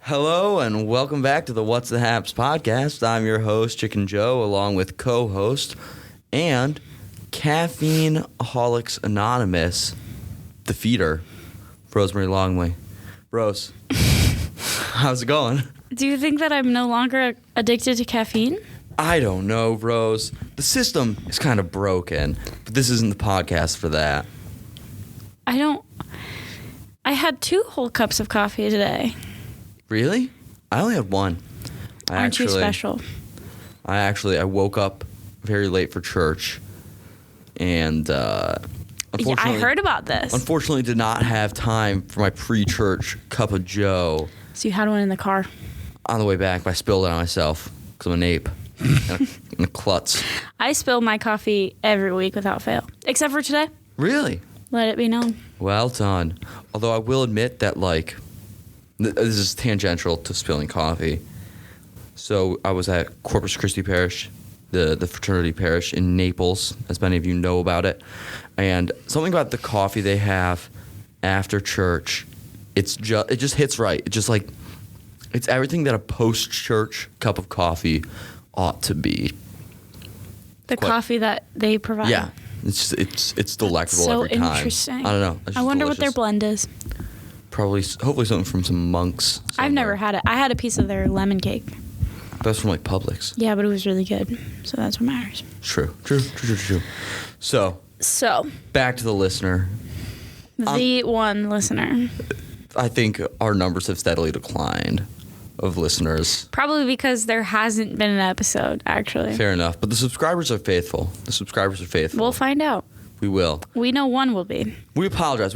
Hello and welcome back to the What's the Haps podcast. I'm your host, Chicken Joe, along with co-host and Caffeine-Aholics Anonymous, the feeder, Rosemarie Longley. Rose, how's it going? Do you think that I'm no longer addicted to caffeine? I don't know, Rose. The system is kind of broken, but this isn't the podcast for that. I had 2 whole cups of coffee today. Really? I only had one. Aren't you special? I woke up very late for church, and unfortunately, I heard about this. Unfortunately, did not have time for my pre-church cup of Joe. So you had one in the car? On the way back, but I spilled it on myself because I'm an ape and a klutz. I spill my coffee every week without fail, except for today. Really? Let it be known. Well done. Although I will admit that, this is tangential to spilling coffee. So I was at Corpus Christi Parish, the fraternity parish in Naples, as many of you know about it. And something about the coffee they have after church, it just hits right. It's everything that a post-church cup of coffee ought to be. Coffee that they provide. Yeah, it's delectable so every time. Interesting. I don't know. I wonder what their blend is. Hopefully something from some monks somewhere. I've never had it. I had a piece of their lemon cake. That's from Publix. Yeah, but it was really good. So that's what matters. True. So back to the listener. The one listener. I think our numbers have steadily declined of listeners. Probably because there hasn't been an episode, actually. Fair enough. But the subscribers are faithful. We'll find out. We will. We know one will be. We apologize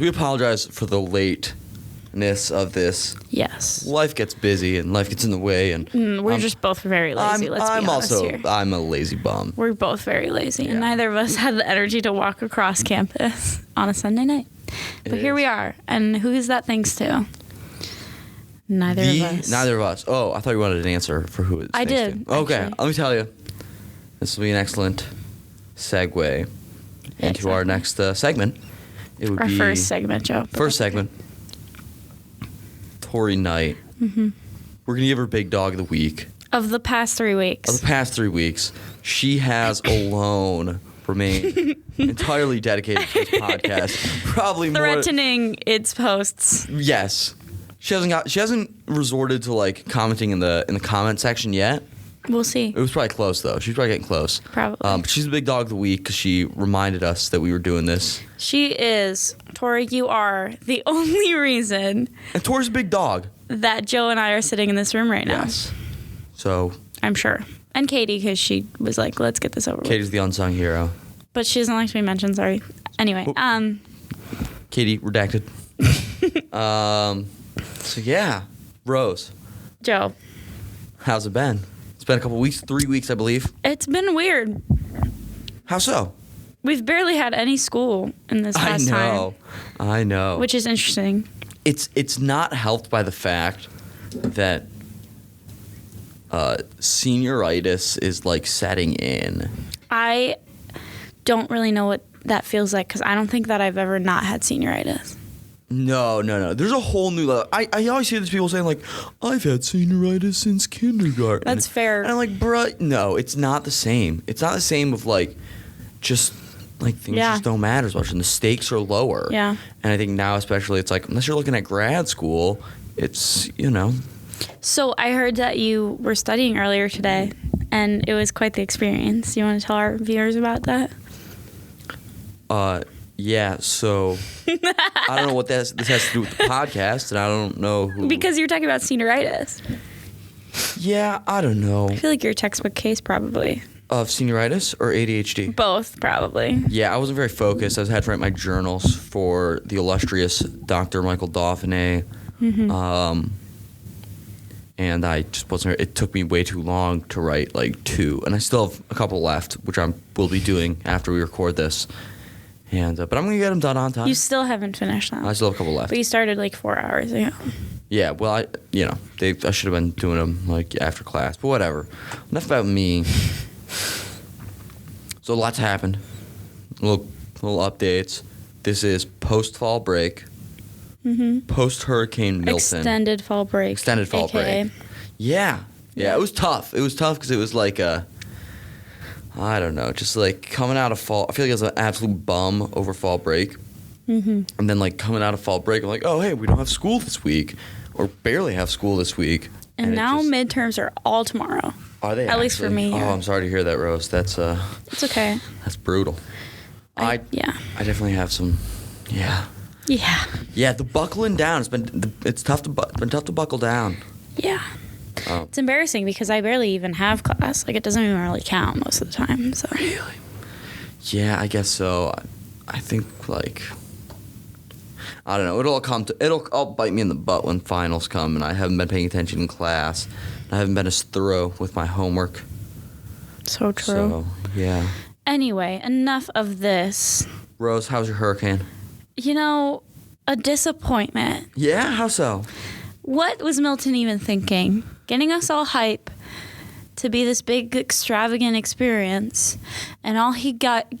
for the lateness of this. Yes. Life gets busy and life gets in the way, and we're just both very lazy. Let's be honest here. I'm a lazy bum. We're both very lazy, Yeah. and neither of us had the energy to walk across campus on a Sunday night. But here we are, and who is that thanks to? Neither of us. Oh, I thought you wanted an answer for who it's I thanks did. to. Okay, actually. let me tell you. This will be an excellent segue into our next segment. It would Our be first segment, Joe. First segment. Tori Knight. Mm-hmm. We're gonna give her big dog of the week. Of the past 3 weeks. She has alone remained entirely dedicated to this podcast. Probably Threatening its hosts. Yes. She hasn't resorted to commenting in the comment section yet. We'll see. It was probably close though. She's probably getting close. Probably. But she's the big dog of the week because she reminded us that we were doing this. She is. Tori, you are the only reason And Tori's a big dog. that Joe and I are sitting in this room right now. Yes. So I'm sure. And Katie, because she was like, let's get this over with. Katie's the unsung hero. But she doesn't like to be mentioned, sorry. Anyway, Katie, redacted. So yeah, Rose, Joe, how's it been? It's been a couple weeks, 3 weeks, I believe. it's been weird. How so? We've barely had any school in this past time. I know. Which is interesting. It's not helped by the fact that senioritis is setting in. I don't really know what that feels like because I don't think that I've ever not had senioritis. No. There's a whole new level. I always hear these people saying I've had senioritis since kindergarten. That's fair. And I'm like, bruh, no, it's not the same. It's not the same of just things just don't matter as much and the stakes are lower. Yeah. And I think now especially it's unless you're looking at grad school, it's, So I heard that you were studying earlier today and it was quite the experience. You want to tell our viewers about that? Yeah, so I don't know what this has to do with the podcast, and I don't know who. Because you're talking about senioritis. Yeah, I don't know. I feel like you're a textbook case, probably. Of senioritis or ADHD? Both, probably. Yeah, I wasn't very focused. I had to write my journals for the illustrious Dr. Michael Dauphiné. Mm-hmm. And I just wasn't. It took me way too long to write 2, and I still have a couple left, which will be doing after we record this. And but I'm gonna get them done on time. You still haven't finished them. I still have a couple left. But you started 4 hours ago. Yeah, well, I should have been doing them after class, but whatever. Enough about me. So lots happened. Little updates. This is post fall break. post Hurricane Milton. Extended fall break. AKA. Break. Yeah. It was tough. It was tough because it was like I don't know, just like coming out of fall. I feel like I was an absolute bum over fall break. And then like coming out of fall break, I'm like, oh, hey, we don't have school this week or barely have school this week. And now midterms are all tomorrow. Are they? At least for me. Oh, I'm sorry to hear that, Rose. That's It's okay. That's brutal. I definitely have some. Yeah. The buckling down. It's tough to buckle down. Yeah. It's embarrassing because I barely even have class. Like, it doesn't even really count most of the time. So. Really? Yeah, I guess so. I think like. I don't know. It'll all bite me in the butt when finals come, and I haven't been paying attention in class. I haven't been as thorough with my homework. So true. So, yeah. Anyway, enough of this. Rose, how's your hurricane? A disappointment. Yeah? How so? What was Milton even thinking? Getting us all hype to be this big, extravagant experience, and all he got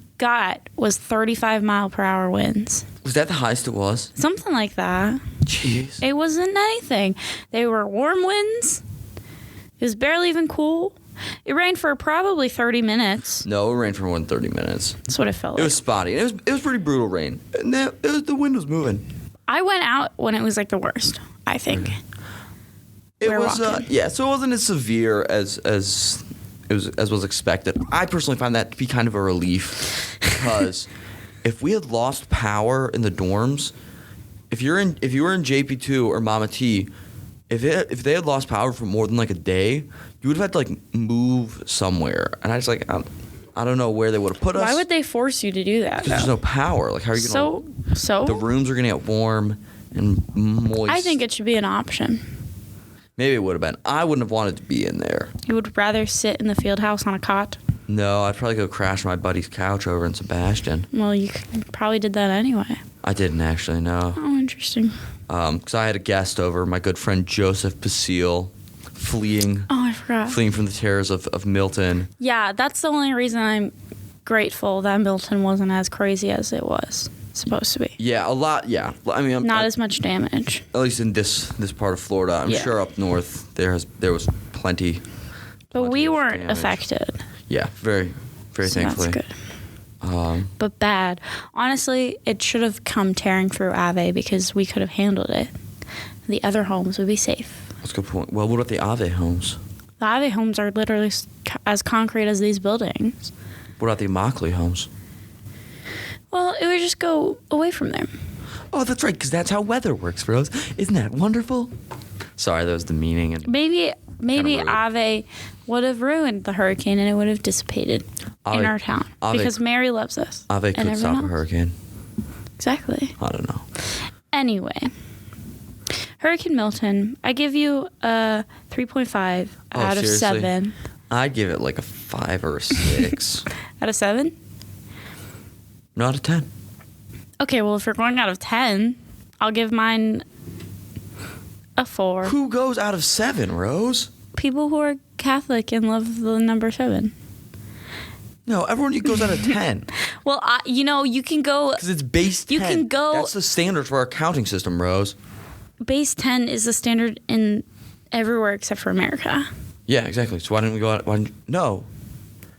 was 35-mile-per-hour winds. Was that the highest it was? Something like that. Jeez. It wasn't anything. They were warm winds. It was barely even cool. It rained for probably 30 minutes. No, it rained for more than 30 minutes. That's what it felt like. It was spotty. It was pretty brutal rain. And the wind was moving. I went out when it was like the worst, I think. It was so it wasn't as severe as was expected. I personally find that to be kind of a relief because if we had lost power in the dorms, if you were in JP2 or Mama T, if they had lost power for more than like a day, you would have had to like move somewhere. And I just like I don't know where they would have put us. Why would they force you to do that? Because there's no power. Like, how are you going to... So? The rooms are going to get warm and moist. I think it should be an option. Maybe it would have been. I wouldn't have wanted to be in there. You would rather sit in the field house on a cot? No, I'd probably go crash my buddy's couch over in Sebastian. Well, you probably did that anyway. I didn't actually, no. Oh, interesting. Because I had a guest over, my good friend Joseph Basile, fleeing. Oh, I forgot. Fleeing from the terrors of Milton. Yeah, that's the only reason I'm grateful that Milton wasn't as crazy as it was supposed to be. Yeah, a lot. Yeah, I mean, not as much damage. At least in this part of Florida, I'm sure up north there was plenty. But we weren't damage. Affected. Yeah, very, very so thankfully. That's good. But bad. Honestly, it should have come tearing through Ave because we could have handled it. The other homes would be safe. That's a good point. Well, what about the Ave homes? The Ave homes are literally as concrete as these buildings. What about the Immokalee homes? Well, it would just go away from them. Oh, that's right, because that's how weather works, Rose. Isn't that wonderful? Sorry, that was the meaning. And maybe Ave would have ruined the hurricane and it would have dissipated in our town. Because Mary loves us. Ave could stop a hurricane. Exactly. I don't know. Anyway, Hurricane Milton, I give you a 3.5 out of 7. I'd give it like a 5 or a 6. Out of 7? No, out of 10. Okay, well, if you're going out of 10, I'll give mine a 4. Who goes out of 7, Rose? People who are Catholic and love the number 7. No, everyone goes out of 10. Well, you can go... Because it's base 10. You can go... That's the standard for our counting system, Rose. Base 10 is the standard in everywhere except for America. Yeah, exactly. So why didn't we go out... No.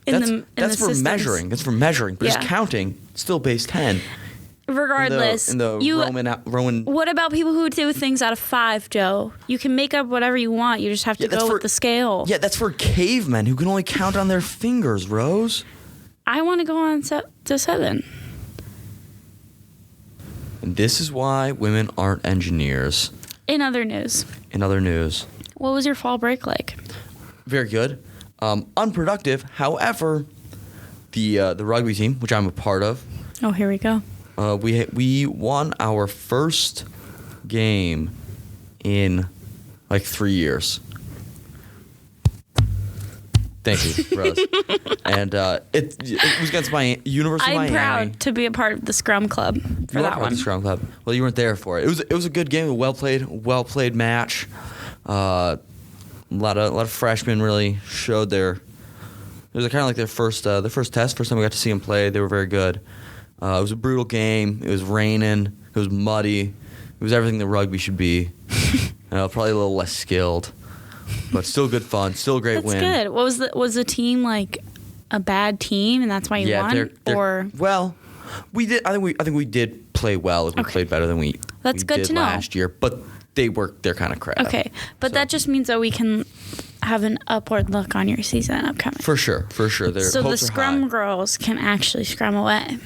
That's for measuring. That's for measuring. But just counting, still base 10. Regardless, in the Roman. What about people who do things out of 5, Joe? You can make up whatever you want. You just have to go with the scale. Yeah, that's for cavemen who can only count on their fingers, Rose. I want to go on to 7. And this is why women aren't engineers. In other news. What was your fall break like? Very good. Unproductive. However, the rugby team, which I'm a part of. Oh, here we go. We won our first game in like 3 years. Thank you, Rose. And it was against my University of Miami. I'm proud to be a part of the Scrum Club for that one. The Scrum Club. Well, you weren't there for it. It was a good game, a well played match. A lot of freshmen really showed it was kind of like their first test. First time we got to see them play. They were very good. It was a brutal game. It was raining. It was muddy. It was everything that rugby should be. Probably a little less skilled, but still good fun. Still a great That's win. good. What was the team like? A bad team, and that's why you won? Or well, we did. I think we did play well. We played better than we good did to know. last year. But they're kind of crap. Okay, but that just means that we can have an upward look on your season upcoming. For sure. So the scrum girls can actually scrum away.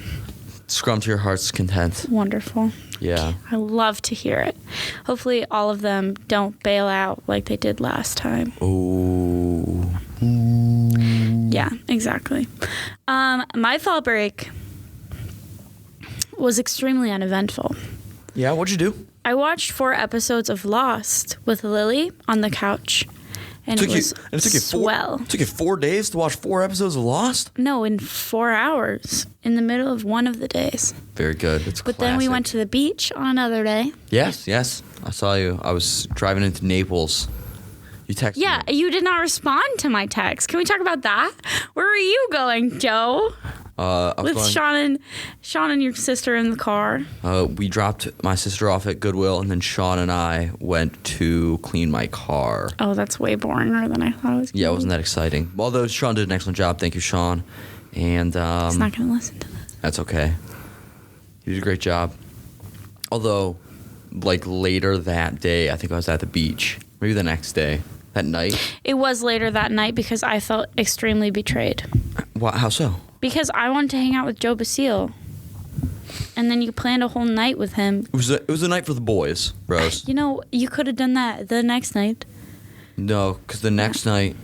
Scrum to your heart's content. Wonderful. Yeah. I love to hear it. Hopefully all of them don't bail out like they did last time. Oh. Yeah, exactly. My fall break was extremely uneventful. Yeah, what'd you do? I watched 4 episodes of Lost with Lily on the couch. And it took you swell. It took you 4 days to watch 4 episodes of Lost? No, in 4 hours, in the middle of one of the days. Very good. It's But classic. then we went to the beach on another day. Yes. I saw you. I was driving into Naples. You texted me. Yeah, you did not respond to my text. Can we talk about that? Where were you going, Joe? With Sean and your sister in the car. We dropped my sister off at Goodwill, and then Sean and I went to clean my car. Oh, that's way boringer than I thought it was. Yeah, it wasn't that exciting. Although Sean did an excellent job. Thank you, Sean. And He's not going to listen to this. That's okay. He did a great job. Although, like later that day, I think I was at the beach. Maybe the next day. That night. It was later that night because I felt extremely betrayed. How so? Because I wanted to hang out with Joe Basile. And then you planned a whole night with him. It was a night for the boys, Rose. You know, you could have done that the next night. No, because the next night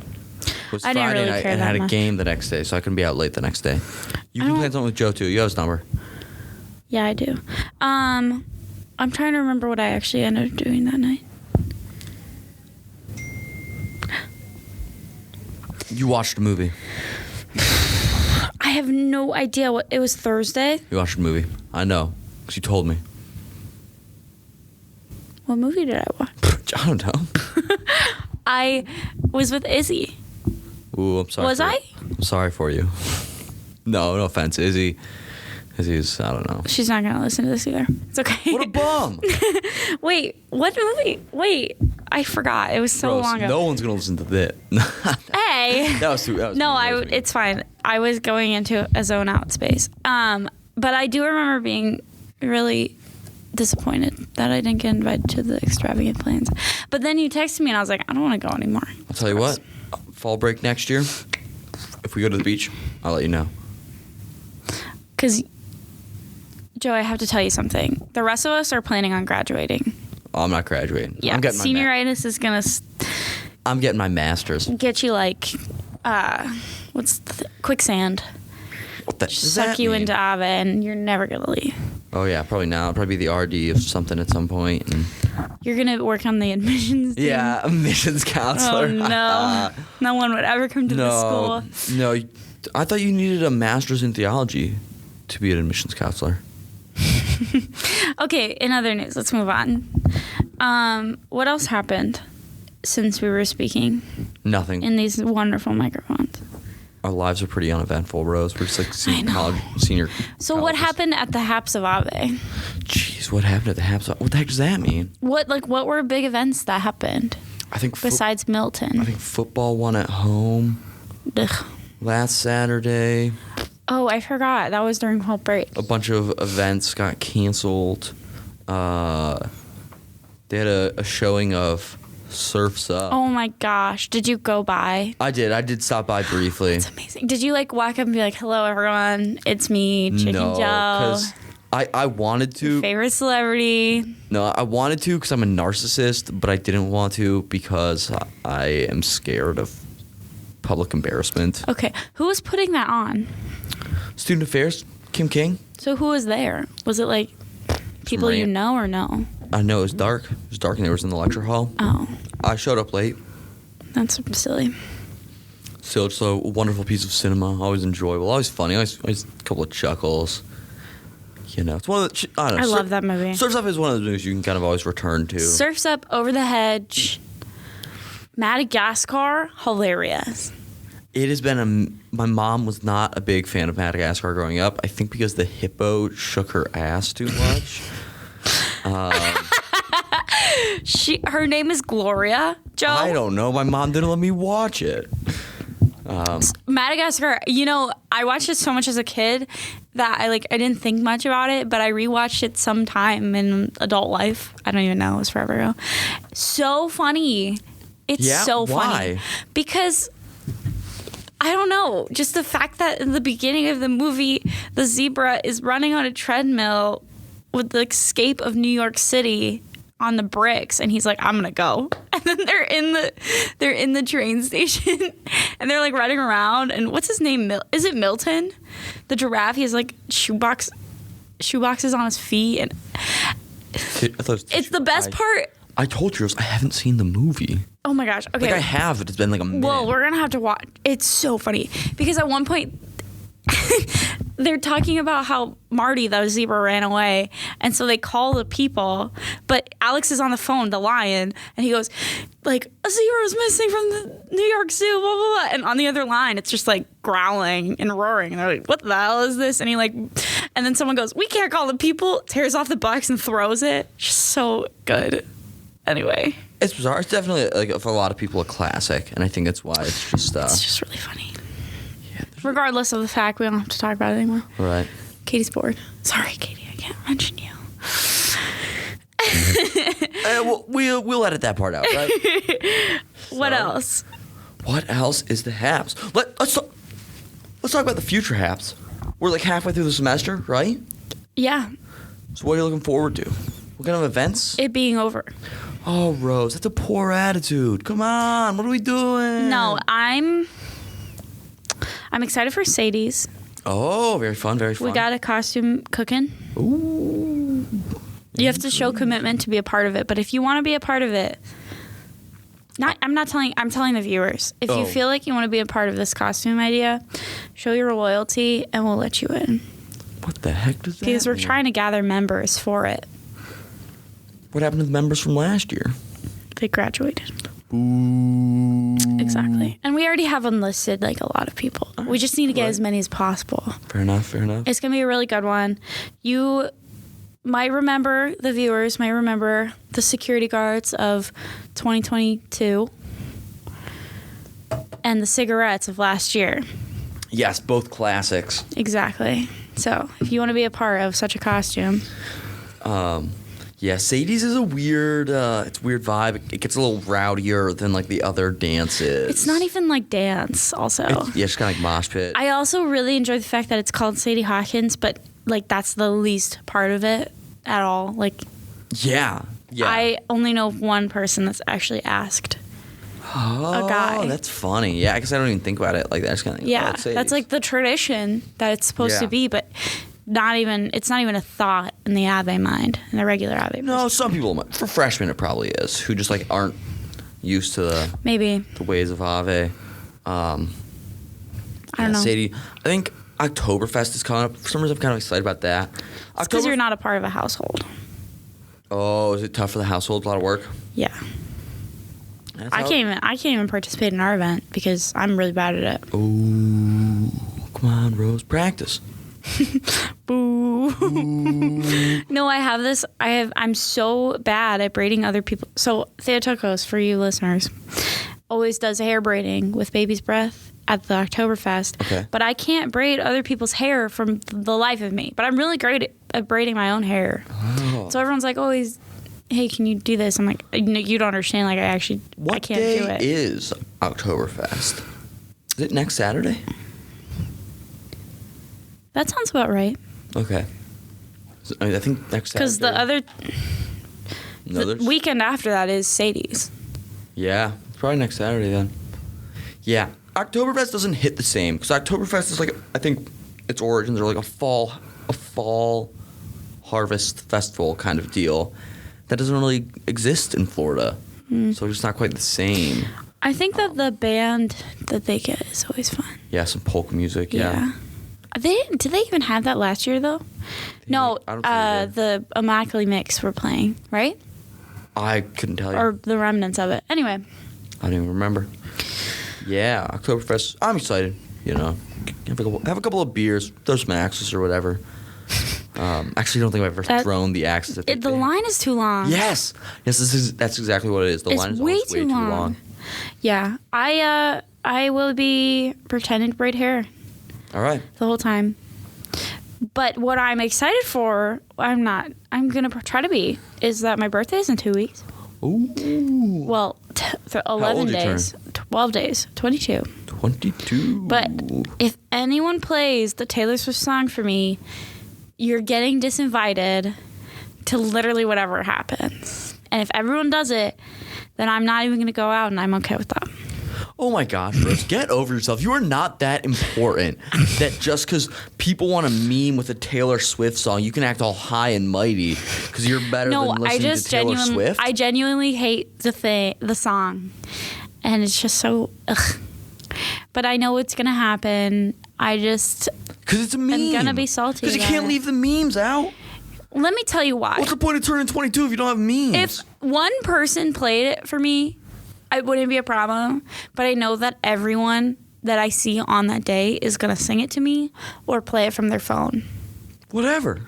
was I didn't Friday really night care and that had a much. game the next day, so I couldn't be out late the next day. You can plan something with Joe, too. You have his number. Yeah, I do. I'm trying to remember what I actually ended up doing that night. You watched a movie. I have no idea what it was. Thursday. You watched a movie. I know, because you told me. What movie did I watch? I don't know. I was with Izzy. Ooh, I'm sorry. Was I? I'm sorry for you. No offense, Izzy's, I don't know. She's not going to listen to this either. It's okay. What a bum. Wait, what movie? Wait, I forgot. It was so Rose, long ago. no one's going to listen to this. Hey. That was too. It's fine. I was going into a zone out space. But I do remember being really disappointed that I didn't get invited to the extravagant plans. But then you texted me and I was like, I don't want to go anymore. I'll tell you what. Fall break next year. If we go to the beach, I'll let you know. Because, Joe, I have to tell you something. The rest of us are planning on graduating. Oh, I'm not graduating. Yeah, I'm getting senioritis is going to I'm getting my master's. get you like, quicksand. What the does Suck that you mean? into Ava and you're never going to leave. Oh, yeah, probably now. I'll probably be the RD of something at some point. And You're going to work on the admissions team. yeah, admissions counselor. Oh, no. No one would ever come to this school. No, I thought you needed a master's in theology to be an admissions counselor. Okay, in other news, let's move on. What else happened since we were speaking Nothing. in these wonderful microphones? Our lives are pretty uneventful, Rose. We're just like senior college. So what happened at the Haps of Ave? Jeez, what happened at the Haps? What the heck does that mean? What were big events that happened I think besides Milton? I think football won at home Ugh. last Saturday. Oh, I forgot. That was during fall break. A bunch of events got canceled. They had a showing of Surf's Up. Oh my gosh. Did you go by? I did stop by briefly. It's amazing. Did you like walk up and be like, hello everyone, it's me, Chicken No, Joe. because I wanted to. Favorite celebrity. No, I wanted to because I'm a narcissist, but I didn't want to because I am scared of public embarrassment. Okay. Who was putting that on? Student Affairs, Kim King. So who was there? Was it like people you know or no? I know it was dark. It was dark and it was in the lecture hall. Oh, I showed up late. that's silly. Still, it's a wonderful piece of cinema. Always enjoyable. Always funny. Always a couple of chuckles. You know, it's one of the. I don't know. I love that movie. Surf's Up is one of those movies you can kind of always return to. Surf's Up, Over the Hedge, Madagascar, hilarious. It has been my mom was not a big fan of Madagascar growing up. I think because the hippo shook her ass too much. Her name is Gloria. Joe. I don't know. My mom didn't let me watch it. Madagascar. You know, I watched it so much as a kid that I didn't think much about it, but I rewatched it sometime in adult life. I don't even know. It was forever ago. So funny. It's so funny. Why? Because I don't know. Just the fact that in the beginning of the movie, the zebra is running on a treadmill with the escape of New York City on the bricks, and he's like, I'm gonna go. And then they're in the train station and they're like running around, and what's his name? Is it Milton? The giraffe, he has like shoeboxes on his feet, and it's the best part. I told you I haven't seen the movie. Oh my gosh. Okay. I have, but it's been like a minute. Well, we're gonna have to watch. It's so funny because at one point they're talking about how Marty, the zebra, ran away, and so they call the people, but Alex is on the phone, the lion, and he goes like, a zebra is missing from the New York Zoo, blah blah blah, and on the other line it's just like growling and roaring, and they're like, what the hell is this? And and then someone goes, we can't call the people, tears off the box and throws it. Just so good. Anyway, it's bizarre. It's definitely for a lot of people a classic, and I think that's why it's just really funny. Regardless of the fact, we don't have to talk about it anymore. Right. Katie's bored. Sorry, Katie, I can't mention you. We'll edit that part out, right? What else? What else is the Haps? Let's talk about the future Haps. We're like halfway through the semester, right? Yeah. So what are you looking forward to? What kind of events? It being over. Oh, Rose, that's a poor attitude. Come on, what are we doing? No, I'm excited for Sadie's. Oh, very fun, very fun. We got a costume cooking. Ooh. You have to show commitment to be a part of it, but if you want to be a part of it, I'm telling the viewers. If you feel like you want to be a part of this costume idea, show your loyalty and we'll let you in. What the heck does that Because we're mean? trying to gather members for it. What happened to the members from last year? They graduated. Ooh. Exactly. And we already have unlisted like a lot of people. We just need to get as many as possible. Fair enough. It's going to be a really good one. You might remember, the viewers might remember the security guards of 2022 and the cigarettes of last year. Yes, both classics. Exactly. So if you want to be a part of such a costume. Yeah, Sadie's is a weird, it's a weird vibe. It gets a little rowdier than like the other dances. It's not even like dance also. It's kind of like mosh pit. I also really enjoy the fact that it's called Sadie Hawkins, but like that's the least part of it at all. Like, yeah. I only know one person that's actually asked. Oh, a guy. That's funny. Yeah, I guess I don't even think about it like that. I just kind of that's like the tradition that it's supposed to be, but it's not even a thought in the Ave mind, in the regular Ave. No, some people might. For freshmen it probably is, who just like aren't used to the ways of Ave. I don't know. Sadie, I think Oktoberfest is coming up. For some reason I'm kind of excited about that. It's because you're not a part of a household. Oh, is it tough for the household? A lot of work? Yeah. I can't even participate in our event because I'm really bad at it. Oh, come on, Rose. Practice. Boo. No, I'm so bad at braiding other people. So Theotokos, for you listeners, always does hair braiding with baby's breath at the Oktoberfest. Okay. But I can't braid other people's hair from the life of me. But I'm really great at braiding my own hair. Oh. So everyone's like, always, hey, can you do this? I'm like, you don't understand. Like, I can't do it. What day is Oktoberfest? Is it next Saturday? That sounds about right. Okay. I think next Saturday. Because the weekend after that is Sadie's. Yeah, it's probably next Saturday then. Yeah, Oktoberfest doesn't hit the same because Oktoberfest is like, I think its origins are like a fall harvest festival kind of deal that doesn't really exist in Florida. So it's not quite the same. I think that the band that they get is always fun. Yeah, some polka music. Yeah. Did they even have that last year though? No, the Immaculate Mix were playing, right? I couldn't tell you. Or the remnants of it. Anyway. I don't even remember. Yeah, Oktoberfest. I'm excited. You know, have a couple of beers, throw some axes or whatever. Actually, I don't think I've ever thrown the axes at The line is too long. Yes, that's exactly what it is. The line is always way too long. Yeah, I will be pretending to braid hair. All right. The whole time. But what I'm excited for, I'm going to try to be, is that my birthday is in 2 weeks. Ooh. Well, 11 days. Turn? 12 days. 22. 22. But if anyone plays the Taylor Swift song for me, you're getting disinvited to literally whatever happens. And if everyone does it, then I'm not even going to go out, and I'm okay with that. Oh my gosh, Rose, get over yourself. You are not that important that just because people want to meme with a Taylor Swift song, you can act all high and mighty because you're better than listening to Taylor Swift. I genuinely hate the song. And it's just so, ugh. But I know it's going to happen. Because it's a meme. I'm going to be salty. Because you can't leave the memes out. Let me tell you why. What's the point of turning 22 if you don't have memes? If one person played it for me, it wouldn't be a problem, but I know that everyone that I see on that day is going to sing it to me or play it from their phone. Whatever.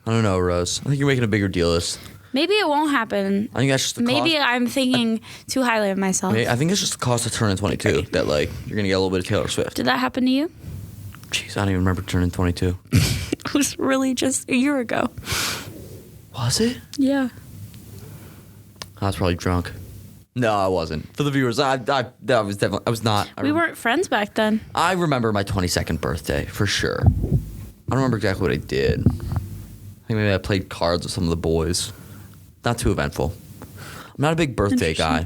I don't know, Rose. I think you're making a bigger deal of this. Maybe it won't happen. I think that's just the cost. Maybe I'm thinking too highly of myself. I think it's just the cost of turning 22 that, like, you're going to get a little bit of Taylor Swift. Did that happen to you? Jeez, I don't even remember turning 22. It was really just a year ago. Was it? Yeah. I was probably drunk. No, I wasn't. For the viewers, I was not. We weren't friends back then. I remember my 22nd birthday, for sure. I don't remember exactly what I did. I think maybe I played cards with some of the boys. Not too eventful. I'm not a big birthday guy.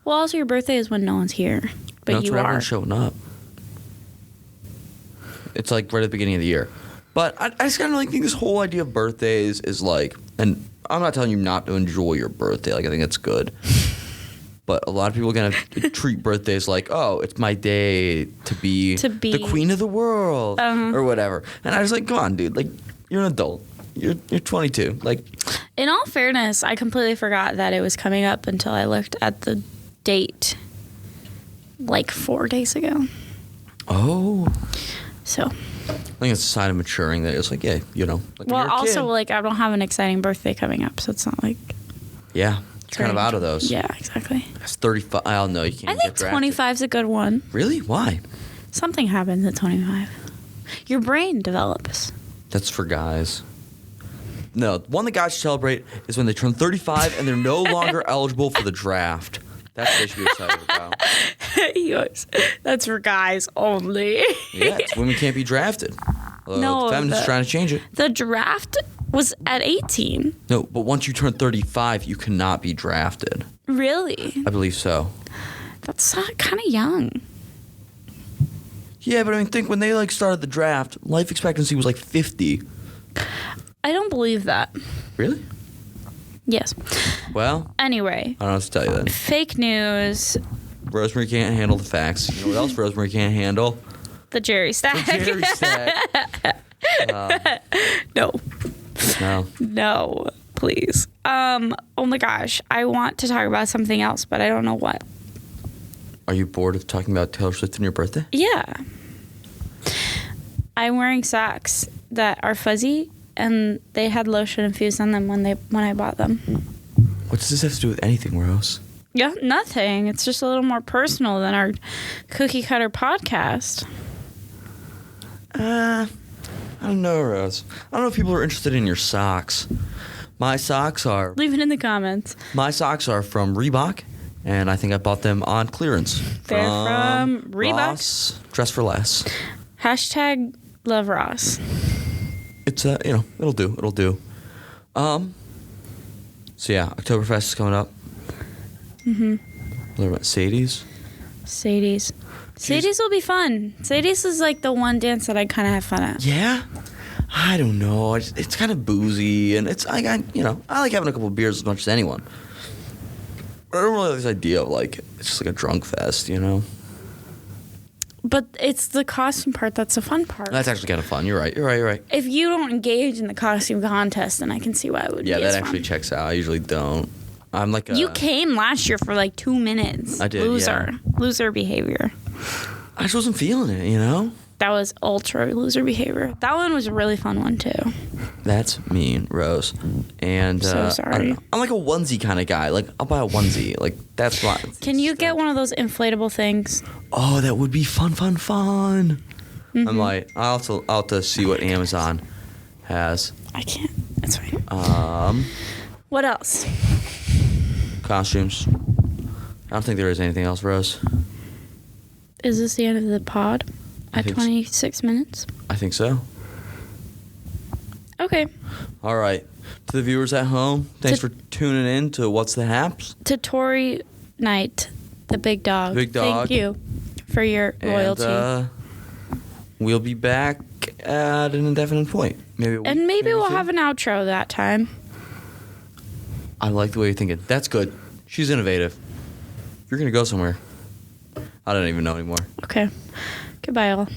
Well, also your birthday is when no one's here. But you when are. Everyone's showing up. It's like right at the beginning of the year. But I just kind of like think this whole idea of birthdays is like, and I'm not telling you not to enjoy your birthday. Like, I think it's good. But a lot of people are going to treat birthdays like, oh, it's my day to be the queen of the world or whatever. And I was like, come on, dude. Like, you're an adult. You're 22. Like, in all fairness, I completely forgot that it was coming up until I looked at the date like 4 days ago. Oh. So. I think it's a sign of maturing that it's like, yeah, you know. Like well, also, like, I don't have an exciting birthday coming up, so it's not like. Yeah. It's kind of out of those. Yeah, exactly. That's 35. I don't know. You can't. I think 25 is a good one. Really? Why? Something happens at 25. Your brain develops. That's for guys. No, one that guys should celebrate is when they turn 35 and they're no longer eligible for the draft. That's what they should be excited about. Yes. That's for guys only. Yeah, women can't be drafted. No, the feminists are trying to change it. The draft was at 18. No, but once you turn 35, you cannot be drafted. Really? I believe so. That's kind of young. Yeah, but I mean, think when they like started the draft, life expectancy was like 50. I don't believe that. Really? Yes. Well. Anyway. I don't know what to tell you then. Fake news. Rosemarie can't handle the facts. You know what else Rosemarie can't handle? The Jerry stack. The Jerry stack. No. No. No, please. Oh my gosh. I want to talk about something else, but I don't know what. Are you bored of talking about Taylor Swift and your birthday? Yeah. I'm wearing socks that are fuzzy, and they had lotion infused on them when I bought them. What does this have to do with anything, Rose? Yeah, nothing. It's just a little more personal than our cookie cutter podcast. I don't know, Rose. I don't know if people are interested in your socks. My socks are... Leave it in the comments. My socks are from Reebok, and I think I bought them on clearance. They're from Reebok? Ross, Dress for Less. Hashtag love Ross. It's, it'll do. It'll do. So, yeah, Oktoberfest is coming up. Mm-hmm. What about Sadie's? Sadie's will be fun. Sadie's is like the one dance that I kind of have fun at. Yeah? I don't know. It's kind of boozy, and I like having a couple of beers as much as anyone. But I don't really like this idea of, like, it's just like a drunk fest, you know? But it's the costume part that's the fun part. That's actually kind of fun. You're right. If you don't engage in the costume contest, then I can see why it would be that actually checks out. I usually don't. I'm like You came last year for like 2 minutes. I did, Loser. yeah. Loser behavior. I just wasn't feeling it, you know? That was ultra loser behavior. That one was a really fun one too. That's mean, Rose. And So sorry. I'm like a onesie kind of guy. Like I'll buy a onesie. Like that's why. Can you get one of those inflatable things? Oh, that would be fun. I'm like, I'll have to see what Amazon has. I can't. It's fine. What else? Costumes. I don't think there is anything else, Rose. Is this the end of the pod at think 26 minutes? I think so. Okay. All right. To the viewers at home, thanks for tuning in to What's the Haps. To Tori Knight, the big dog. Big dog. Thank you for your loyalty. And we'll be back at an indefinite point. Maybe we'll have an outro that time. I like the way you're thinking. That's good. She's innovative. You're going to go somewhere. I don't even know anymore. Okay. Goodbye, all.